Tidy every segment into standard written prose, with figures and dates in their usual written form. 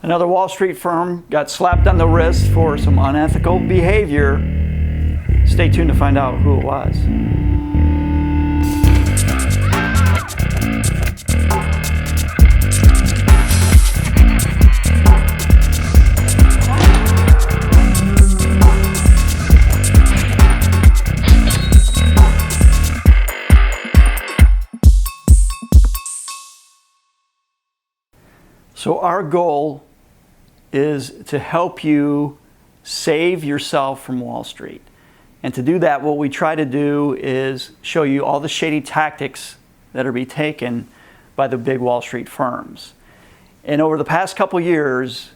Another Wall Street firm got slapped on the wrist for some unethical behavior. Stay tuned to find out who it was. So our goal is to help you save yourself from Wall Street. And to do that, what we try to do is show you all the shady tactics that are being taken by the big Wall Street firms. And over the past couple years,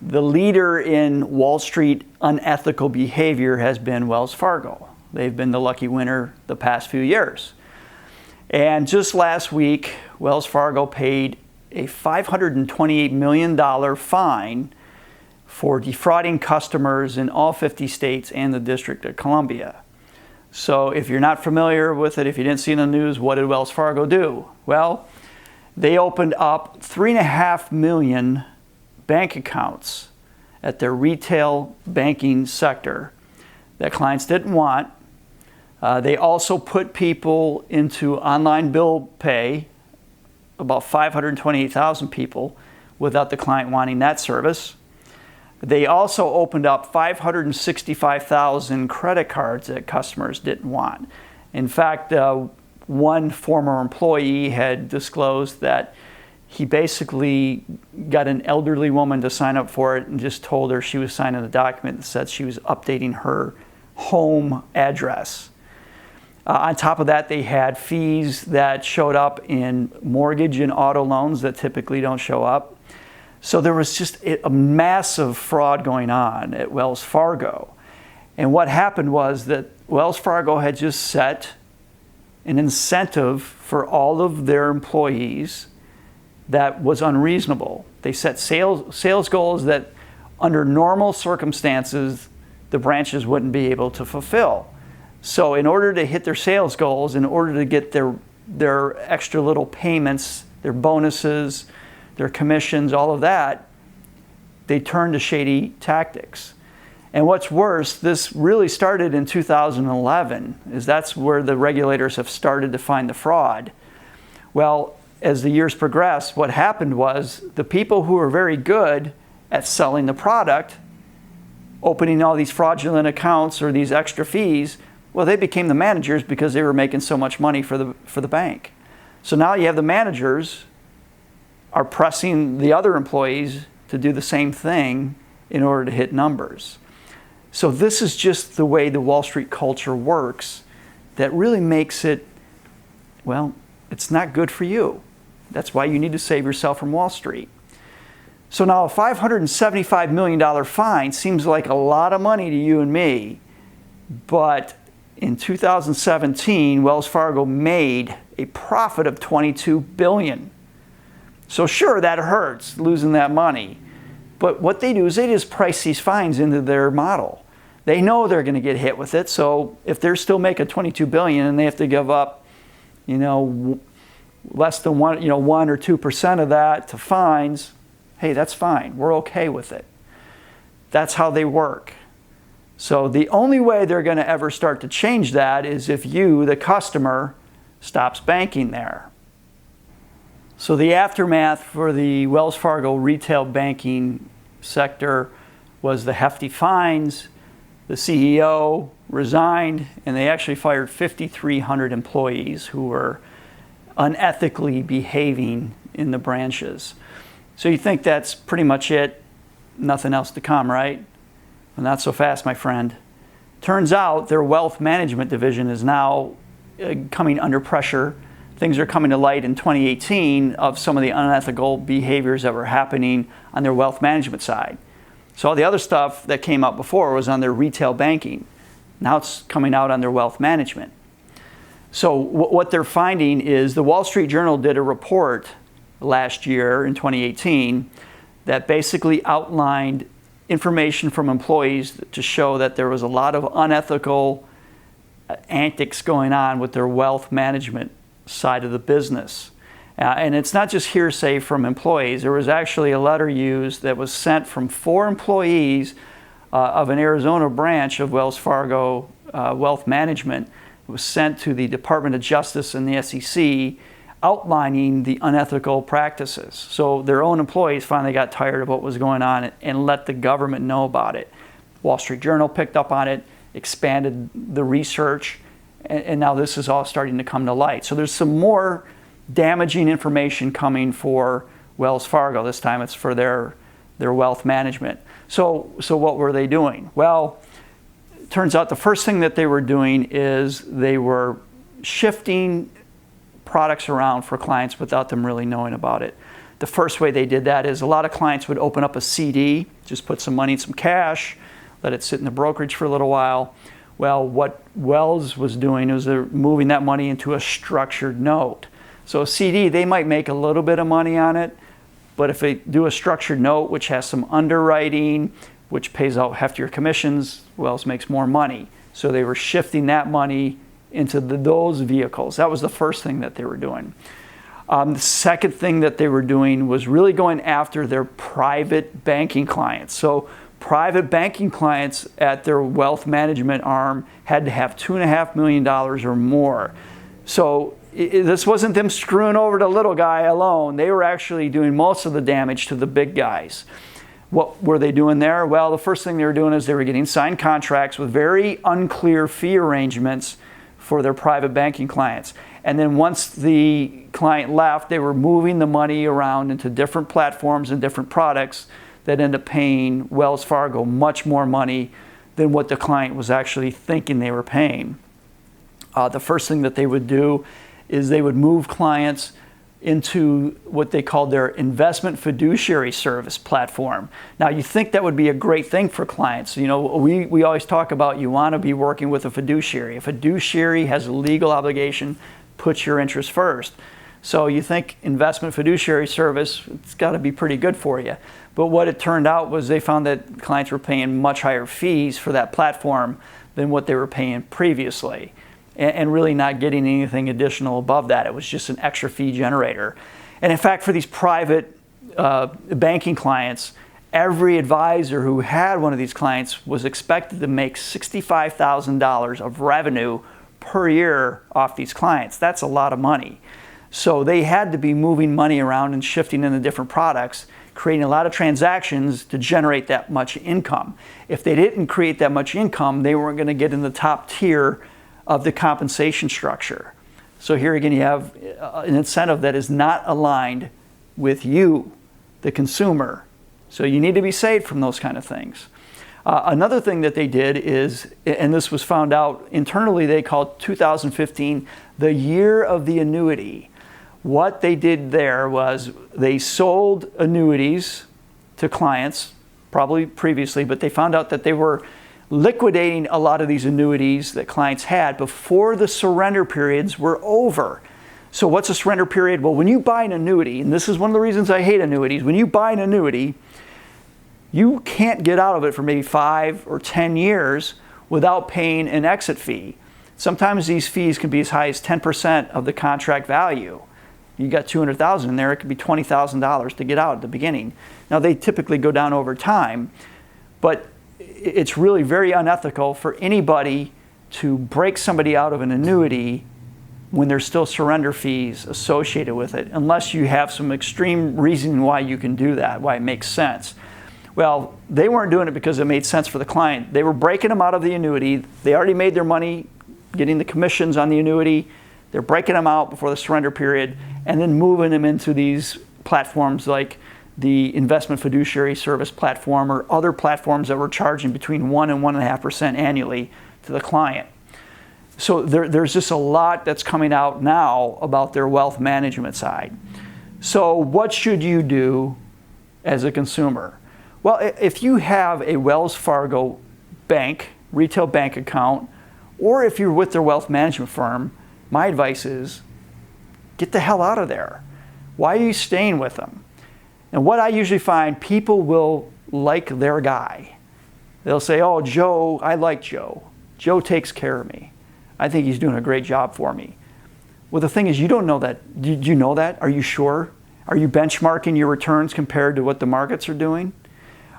the leader in Wall Street unethical behavior has been Wells Fargo. They've been the lucky winner the past few years. And just last week, Wells Fargo paid a $528 million fine for defrauding customers in all 50 states and the District of Columbia. So if you're not familiar with it, if you didn't see it in the news, what did Wells Fargo do? Well, they opened up 3.5 million bank accounts at their retail banking sector that clients didn't want. They also put people into online bill pay, about 528,000 people, without the client wanting that service. They also opened up 565,000 credit cards that customers didn't want. In fact, one former employee had disclosed that he basically got an elderly woman to sign up for it and just told her she was signing a document that said she was updating her home address. On top of that, they had fees that showed up in mortgage and auto loans that typically don't show up. So there was just a massive fraud going on at Wells Fargo. And what happened was that Wells Fargo had just set an incentive for all of their employees that was unreasonable. They set sales goals that under normal circumstances, the branches wouldn't be able to fulfill. So in order to hit their sales goals, in order to get their extra little payments, their bonuses, their commissions, all of that, they turned to shady tactics. And what's worse, this really started in 2011, is that's where the regulators have started to find the fraud. Well, as the years progressed, what happened was the people who were very good at selling the product, opening all these fraudulent accounts or these extra fees, well, they became the managers because they were making so much money for the bank. So now you have the managers are pressing the other employees to do the same thing in order to hit numbers. So this is just the way the Wall Street culture works that really makes it, well, it's not good for you. That's why you need to save yourself from Wall Street. So now a $575 million fine seems like a lot of money to you and me, but in 2017, Wells Fargo made a profit of $22 billion. So sure, that hurts, losing that money. But what they do is they just price these fines into their model. They know they're going to get hit with it. So if they're still making $22 billion and they have to give up, less than 1 or 2% of that to fines, hey, that's fine. We're okay with it. That's how they work. So the only way they're going to ever start to change that is if you, the customer, stops banking there. So the aftermath for the Wells Fargo retail banking sector was the hefty fines. The CEO resigned, and they actually fired 5,300 employees who were unethically behaving in the branches. So you think that's pretty much it? Nothing else to come, right? Well, not so fast, my friend. Turns out their wealth management division is now coming under pressure. Things are coming to light in 2018 of some of the unethical behaviors that were happening on their wealth management side. So all the other stuff that came up before was on their retail banking. Now it's coming out on their wealth management. So what they're finding is the Wall Street Journal did a report last year in 2018 that basically outlined information from employees to show that there was a lot of unethical antics going on with their wealth management side of the business. And it's not just hearsay from employees. There was actually a letter used that was sent from 4 employees of an Arizona branch of Wells Fargo Wealth Management. It was sent to the Department of Justice and the SEC outlining the unethical practices. So their own employees finally got tired of what was going on and let the government know about it. Wall Street Journal picked up on it, expanded the research, and now this is all starting to come to light. So there's some more damaging information coming for Wells Fargo. This time it's for their wealth management. So what were they doing? Well, it turns out the first thing that they were doing is they were shifting products around for clients without them really knowing about it. The first way they did that is a lot of clients would open up a CD, just put some money in some cash, let it sit in the brokerage for a little while. Well, what Wells was doing was they're moving that money into a structured note. So a CD, they might make a little bit of money on it, but if they do a structured note, which has some underwriting, which pays out heftier commissions, Wells makes more money. So they were shifting that money into those vehicles. That was the first thing that they were doing. The second thing that they were doing was really going after their private banking clients. So private banking clients at their wealth management arm had to have $2.5 million or more. So this wasn't them screwing over the little guy alone. They were actually doing most of the damage to the big guys. What were they doing there? Well, the first thing they were doing is they were getting signed contracts with very unclear fee arrangements for their private banking clients. And then once the client left, they were moving the money around into different platforms and different products that end up paying Wells Fargo much more money than what the client was actually thinking they were paying. The first thing that they would do is they would move clients into what they called their investment fiduciary service platform. Now, you think that would be a great thing for clients. You know, we always talk about you want to be working with a fiduciary. A fiduciary has a legal obligation, puts your interest first. So you think investment fiduciary service, it's got to be pretty good for you. But what it turned out was they found that clients were paying much higher fees for that platform than what they were paying previously, and really not getting anything additional above that. It was just an extra fee generator. And in fact, for these private banking clients, every advisor who had one of these clients was expected to make $65,000 of revenue per year off these clients. That's a lot of money. So they had to be moving money around and shifting into different products, creating a lot of transactions to generate that much income. If they didn't create that much income, they weren't going to get in the top tier of the compensation structure. So here again, you have an incentive that is not aligned with you, the consumer. So you need to be saved from those kind of things. Another thing that they did is, and this was found out internally, they called 2015 the year of the annuity. What they did there was they sold annuities to clients, probably previously, but they found out that they were liquidating a lot of these annuities that clients had before the surrender periods were over. So what's a surrender period? Well, when you buy an annuity, and this is one of the reasons I hate annuities, when you buy an annuity, you can't get out of it for maybe 5 or 10 years without paying an exit fee. Sometimes these fees can be as high as 10% of the contract value. You got $200,000 in there, it could be $20,000 to get out at the beginning. Now they typically go down over time, but it's really very unethical for anybody to break somebody out of an annuity when there's still surrender fees associated with it, unless you have some extreme reason why you can do that, why it makes sense. Well, they weren't doing it because it made sense for the client. They were breaking them out of the annuity. They already made their money getting the commissions on the annuity. They're breaking them out before the surrender period and then moving them into these platforms like the investment fiduciary service platform or other platforms that were charging between 1 and 1.5% annually to the client. So there's just a lot that's coming out now about their wealth management side. So what should you do as a consumer? Well, if you have a Wells Fargo bank, retail bank account, or if you're with their wealth management firm, my advice is get the hell out of there. Why are you staying with them? And what I usually find, people will like their guy. They'll say, oh, Joe, I like Joe. Joe takes care of me. I think he's doing a great job for me. Well, the thing is, you don't know that. Do you know that? Are you sure? Are you benchmarking your returns compared to what the markets are doing?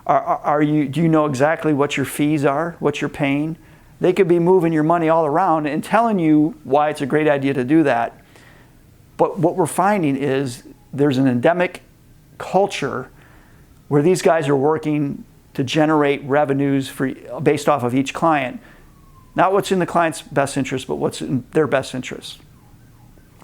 Do you know exactly what your fees are, what you're paying? They could be moving your money all around and telling you why it's a great idea to do that. But what we're finding is there's an endemic culture where these guys are working to generate revenues based off of each client. Not what's in the client's best interest, but what's in their best interest.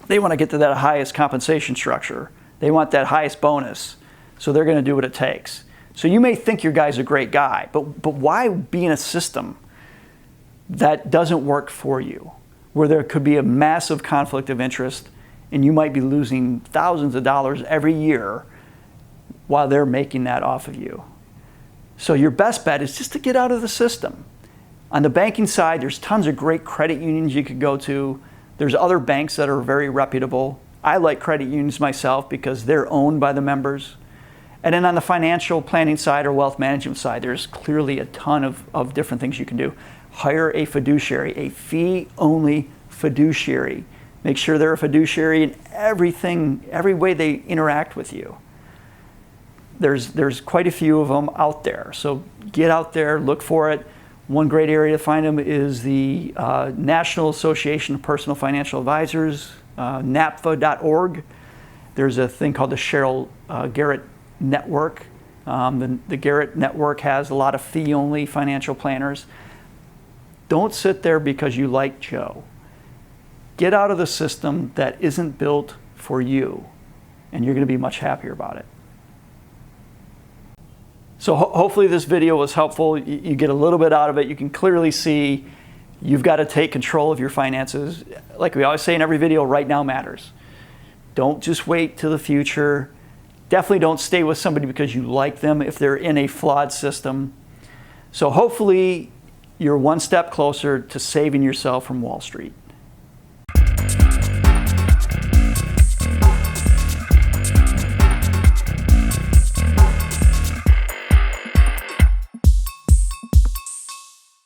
They want to get to that highest compensation structure. They want that highest bonus. So they're going to do what it takes. So you may think your guy's a great guy, but why be in a system that doesn't work for you, where there could be a massive conflict of interest and you might be losing thousands of dollars every year while they're making that off of you? So your best bet is just to get out of the system. On the banking side, there's tons of great credit unions you could go to. There's other banks that are very reputable. I like credit unions myself because they're owned by the members. And then on the financial planning side or wealth management side, there's clearly a ton of different things you can do. Hire a fiduciary, a fee-only fiduciary. Make sure they're a fiduciary in every way they interact with you. There's quite a few of them out there. So get out there, look for it. One great area to find them is the National Association of Personal Financial Advisors, NAPFA.org. There's a thing called the Cheryl Garrett Network. The Garrett Network has a lot of fee-only financial planners. Don't sit there because you like Joe. Get out of the system that isn't built for you, and you're going to be much happier about it. So hopefully this video was helpful. You get a little bit out of it. You can clearly see you've got to take control of your finances. Like we always say in every video, right now matters. Don't just wait till the future. Definitely don't stay with somebody because you like them if they're in a flawed system. So hopefully you're one step closer to saving yourself from Wall Street.